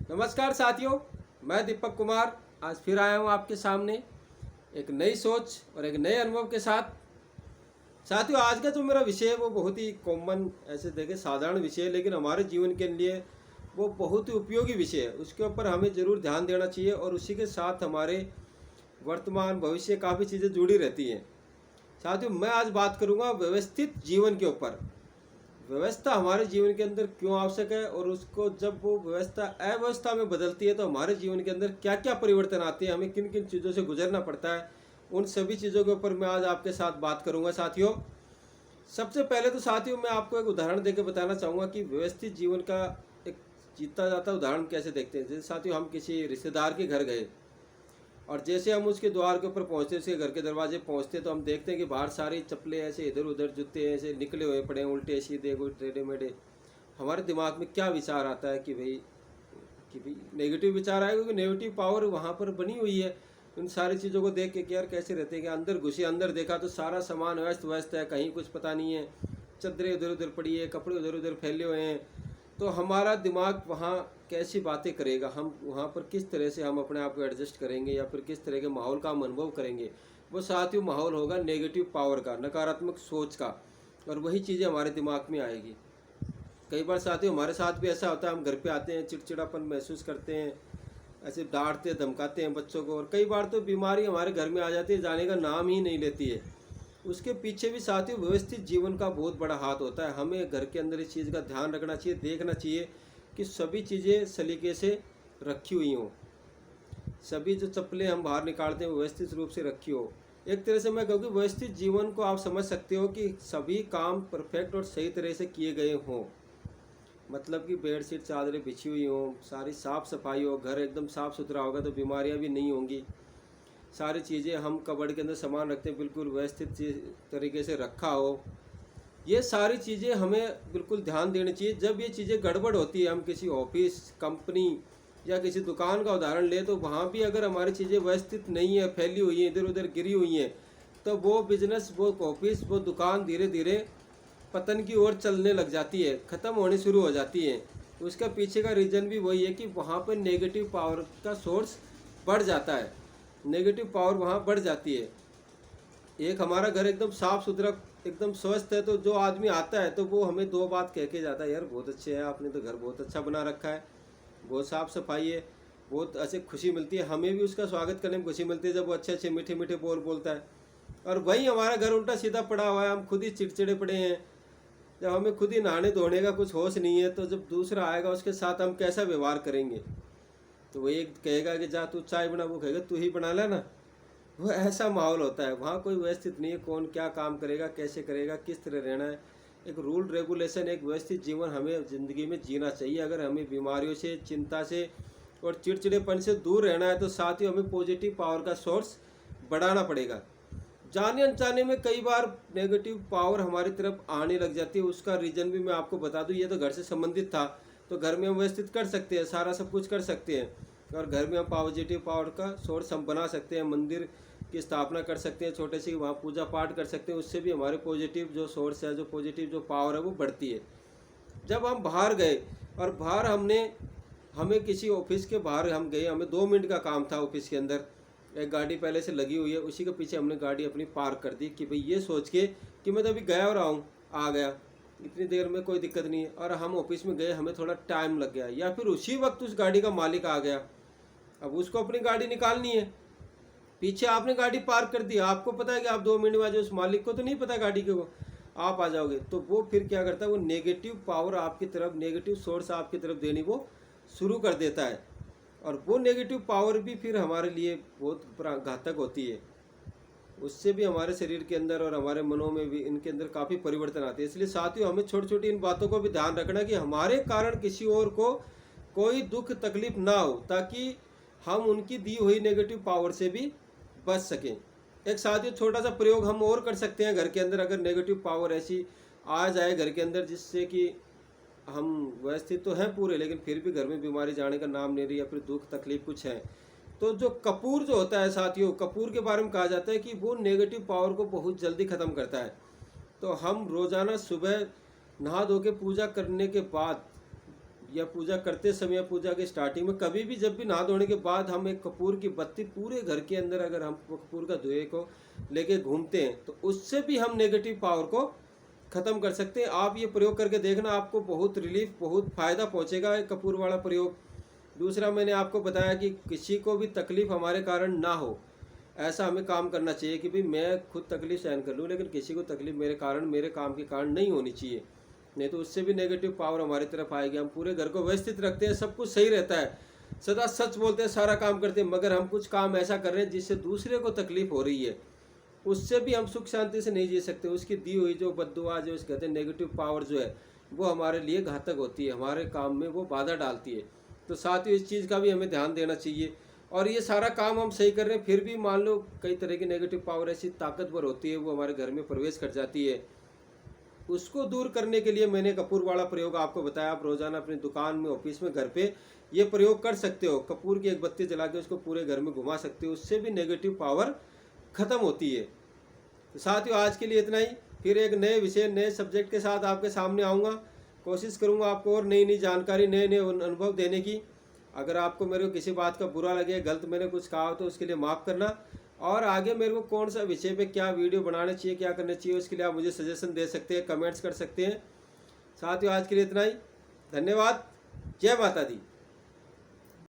नमस्कार साथियों, मैं दीपक कुमार आज फिर आया हूँ आपके सामने एक नई सोच और एक नए अनुभव के साथ। साथियों, आज का जो मेरा विषय है वो बहुत ही कॉमन, ऐसे देखें साधारण विषय है, लेकिन हमारे जीवन के लिए वो बहुत ही उपयोगी विषय है। उसके ऊपर हमें ज़रूर ध्यान देना चाहिए और उसी के साथ हमारे वर्तमान भविष्य काफ़ी चीज़ें जुड़ी रहती हैं। साथियों, मैं आज बात करूँगा व्यवस्थित जीवन के ऊपर। व्यवस्था हमारे जीवन के अंदर क्यों आवश्यक है और उसको जब वो व्यवस्था अव्यवस्था में बदलती है तो हमारे जीवन के अंदर क्या क्या परिवर्तन आते हैं, हमें किन किन चीज़ों से गुजरना पड़ता है, उन सभी चीज़ों के ऊपर मैं आज आपके साथ बात करूंगा। साथियों, सबसे पहले तो साथियों मैं आपको एक उदाहरण देकर बताना चाहूँगा कि व्यवस्थित जीवन का एक जीता जाता उदाहरण कैसे देखते हैं। जैसे साथियों, हम किसी रिश्तेदार के घर गए और जैसे हम उसके द्वार के ऊपर पहुंचते, उसके घर के दरवाजे पहुंचते, तो हम देखते हैं कि बाहर सारी चप्पलें ऐसे इधर उधर, जूते ऐसे निकले हुए पड़े हैं, उल्टे सीधे कोई टेढ़े मेढ़े। हमारे दिमाग में क्या विचार आता है कि भाई नेगेटिव विचार आएगा, क्योंकि नेगेटिव पावर वहाँ पर बनी हुई है। उन सारी चीज़ों को देख के कि यार कैसे रहते हैं, कि अंदर घुसे, अंदर देखा तो सारा सामान व्यस्त व्यस्त है, कहीं कुछ पता नहीं है, चद्दरें इधर उधर पड़ी है, कपड़े उधर उधर फैले हुए हैं। तो हमारा दिमाग वहाँ कैसी बातें करेगा, हम वहाँ पर किस तरह से हम अपने आप को एडजस्ट करेंगे या फिर किस तरह के माहौल का हम अनुभव करेंगे, वो साथ ही माहौल होगा नेगेटिव पावर का, नकारात्मक सोच का। और वही चीज़ें हमारे दिमाग में आएगी। कई बार साथियों हमारे साथ भी ऐसा होता है, हम घर पे आते हैं, चिड़चिड़ापन महसूस करते हैं, ऐसे डांटते धमकाते हैं बच्चों को, और कई बार तो बीमारी हमारे घर में आ जाती है, जाने का नाम ही नहीं लेती है। उसके पीछे भी साथियों व्यवस्थित जीवन का बहुत बड़ा हाथ होता है। हमें घर के अंदर इस चीज़ का ध्यान रखना चाहिए, देखना चाहिए कि सभी चीज़ें सलीके से रखी हुई हों, सभी जो चप्पलें हम बाहर निकालते हैं वो व्यवस्थित रूप से रखी हो। एक तरह से मैं कहूँ कि व्यवस्थित जीवन को आप समझ सकते हो कि सभी काम परफेक्ट और सही तरह से किए गए हों। मतलब कि बेडशीट चादरें बिछी हुई हों, सारी साफ़ सफाई हो, घर एकदम साफ़ सुथरा होगा तो बीमारियां भी नहीं होंगी। सारी चीज़ें हम कबर्ड के अंदर सामान रखते हैं बिल्कुल व्यवस्थित तरीके से रखा हो। ये सारी चीज़ें हमें बिल्कुल ध्यान देनी चाहिए। जब ये चीज़ें गड़बड़ होती है, हम किसी ऑफिस, कंपनी या किसी दुकान का उदाहरण लें, तो वहाँ भी अगर हमारी चीज़ें व्यवस्थित नहीं है, फैली हुई हैं, इधर उधर गिरी हुई हैं, तो वो बिजनेस, वो ऑफिस, वो दुकान धीरे धीरे पतन की ओर चलने लग जाती है, ख़त्म होनी शुरू हो जाती है। उसका पीछे का रीज़न भी वही है कि वहाँ पर नेगेटिव पावर का सोर्स बढ़ जाता है, नेगेटिव पावर वहाँ बढ़ जाती है। एक हमारा घर एकदम साफ़ सुथरा, एकदम स्वस्थ है, तो जो आदमी आता है तो वो हमें दो बात कह के जाता है, यार बहुत अच्छे हैं, आपने तो घर बहुत अच्छा बना रखा है, बहुत साफ़ सफाई है, बहुत ऐसे खुशी मिलती है। हमें भी उसका स्वागत करने में खुशी मिलती है जब वो अच्छे अच्छे मीठे मीठे बोल बोलता है। और वहीं हमारा घर उल्टा सीधा पड़ा हुआ है, हम खुद ही चिड़चिड़े पड़े हैं, जब हमें खुद ही नहाने धोने का कुछ होश नहीं है, तो जब दूसरा आएगा उसके साथ हम कैसा व्यवहार करेंगे। तो वो एक कहेगा कि जा तू चाय बना, वो कहेगा तू ही बना लेना। वो ऐसा माहौल होता है, वहाँ कोई व्यवस्थित नहीं है, कौन क्या काम करेगा, कैसे करेगा, किस तरह रहना है। एक रूल रेगुलेशन, एक व्यवस्थित जीवन हमें ज़िंदगी में जीना चाहिए। अगर हमें बीमारियों से, चिंता से और चिड़चिड़ेपन से दूर रहना है तो साथ ही हमें पॉजिटिव पावर का सोर्स बढ़ाना पड़ेगा। जाने अनजाने में कई बार नेगेटिव पावर हमारी तरफ आने लग जाती है। उसका रीज़न भी मैं आपको बता दूं, ये तो घर से संबंधित था। तो घर में हम व्यवस्थित कर सकते हैं, सारा सब कुछ कर सकते हैं, और घर में हम पॉजिटिव पावर का सोर्स हम बना सकते हैं। मंदिर की स्थापना कर सकते हैं छोटे से, वहाँ पूजा पाठ कर सकते हैं, उससे भी हमारे पॉजिटिव जो सोर्स है, जो पॉजिटिव जो पावर है वो बढ़ती है। जब हम बाहर गए और बाहर हमें किसी ऑफिस के बाहर हम गए, हमें 2 मिनट का काम था ऑफिस के अंदर, एक गाड़ी पहले से लगी हुई है, उसी के पीछे हमने गाड़ी अपनी पार्क कर दी कि भाई ये सोच के कि मैं तो अभी गया और आऊँ, आ गया, इतनी देर में कोई दिक्कत नहीं है। और हम ऑफिस में गए, हमें थोड़ा टाइम लग गया, या फिर उसी वक्त उस गाड़ी का मालिक आ गया, अब उसको अपनी गाड़ी निकालनी है, पीछे आपने गाड़ी पार्क कर दी, आपको पता है कि आप 2 मिनट में आ जाओ, उस मालिक को तो नहीं पता गाड़ी के को आप आ जाओगे, तो वो फिर क्या करता है, वो नेगेटिव पावर आपकी तरफ, नेगेटिव सोर्स आपकी तरफ देनी वो शुरू कर देता है। और वो नेगेटिव पावर भी फिर हमारे लिए बहुत घातक होती है। उससे भी हमारे शरीर के अंदर और हमारे मनों में भी, इनके अंदर काफ़ी परिवर्तन आते हैं। इसलिए साथियों हमें छोटी छोटी इन बातों को भी ध्यान रखना कि हमारे कारण किसी और को कोई दुख तकलीफ ना हो, ताकि हम उनकी दी हुई नेगेटिव पावर से भी बच सकें। एक साथियों छोटा सा प्रयोग हम और कर सकते हैं घर के अंदर, अगर नेगेटिव पावर ऐसी आ जाए घर के अंदर जिससे कि हम व्यवस्थित तो हैं पूरे, लेकिन फिर भी घर में बीमारी जाने का नाम नहीं रही, या फिर दुख तकलीफ कुछ है, तो जो कपूर जो होता है साथियों, कपूर के बारे में कहा जाता है कि वो नेगेटिव पावर को बहुत जल्दी ख़त्म करता है। तो हम रोज़ाना सुबह नहा धो के पूजा करने के बाद या पूजा करते समय, पूजा के स्टार्टिंग में, कभी भी जब भी नहा धोने के बाद हम एक कपूर की बत्ती पूरे घर के अंदर अगर हम कपूर का धुएं को लेके घूमते हैं तो उससे भी हम नेगेटिव पावर को ख़त्म कर सकते हैं। आप ये प्रयोग करके देखना, आपको बहुत रिलीफ, बहुत फ़ायदा पहुँचेगा कपूर वाला प्रयोग। दूसरा, मैंने आपको बताया कि किसी को भी तकलीफ़ हमारे कारण ना हो, ऐसा हमें काम करना चाहिए कि भाई मैं खुद तकलीफ़ सहन कर लूँ, लेकिन किसी को तकलीफ़ मेरे कारण, मेरे काम के कारण नहीं होनी चाहिए, नहीं तो उससे भी नेगेटिव पावर हमारी तरफ आएगी। हम पूरे घर को व्यवस्थित रखते हैं, सब कुछ सही रहता है, सदा सच बोलते हैं, सारा काम करते हैं, मगर हम कुछ काम ऐसा कर रहे हैं जिससे दूसरे को तकलीफ़ हो रही है, उससे भी हम सुख शांति से नहीं जी सकते। उसकी दी हुई जो बद्दुआ, जो इस कहते हैं नेगेटिव पावर जो है, वो हमारे लिए घातक होती है, हमारे काम में वो बाधा डालती है। तो साथ ही इस चीज़ का भी हमें ध्यान देना चाहिए। और ये सारा काम हम सही कर रहे हैं, फिर भी मान लो कई तरह की नेगेटिव पावर ऐसी ताकतवर होती है, वो हमारे घर में प्रवेश कर जाती है, उसको दूर करने के लिए मैंने कपूर वाला प्रयोग आपको बताया। आप रोजाना अपनी दुकान में, ऑफिस में, घर पे ये प्रयोग कर सकते हो। कपूर की एक बत्ती जला के उसको पूरे घर में घुमा सकते हो, उससे भी नेगेटिव पावर खत्म होती है। तो साथियों, आज के लिए इतना ही। फिर एक नए विषय, नए सब्जेक्ट के साथ आपके सामने आऊँगा। कोशिश करूँगा आपको और नई नई जानकारी, नए नए अनुभव देने की। अगर आपको मेरे को किसी बात का बुरा लगे, गलत मैंने कुछ कहा हो तो उसके लिए माफ़ करना। और आगे मेरे को कौन सा विषय पे क्या वीडियो बनाना चाहिए, क्या करना चाहिए, उसके लिए आप मुझे सजेशन दे सकते हैं, कमेंट्स कर सकते हैं। साथियों, आज के लिए इतना ही। धन्यवाद। जय माता दी।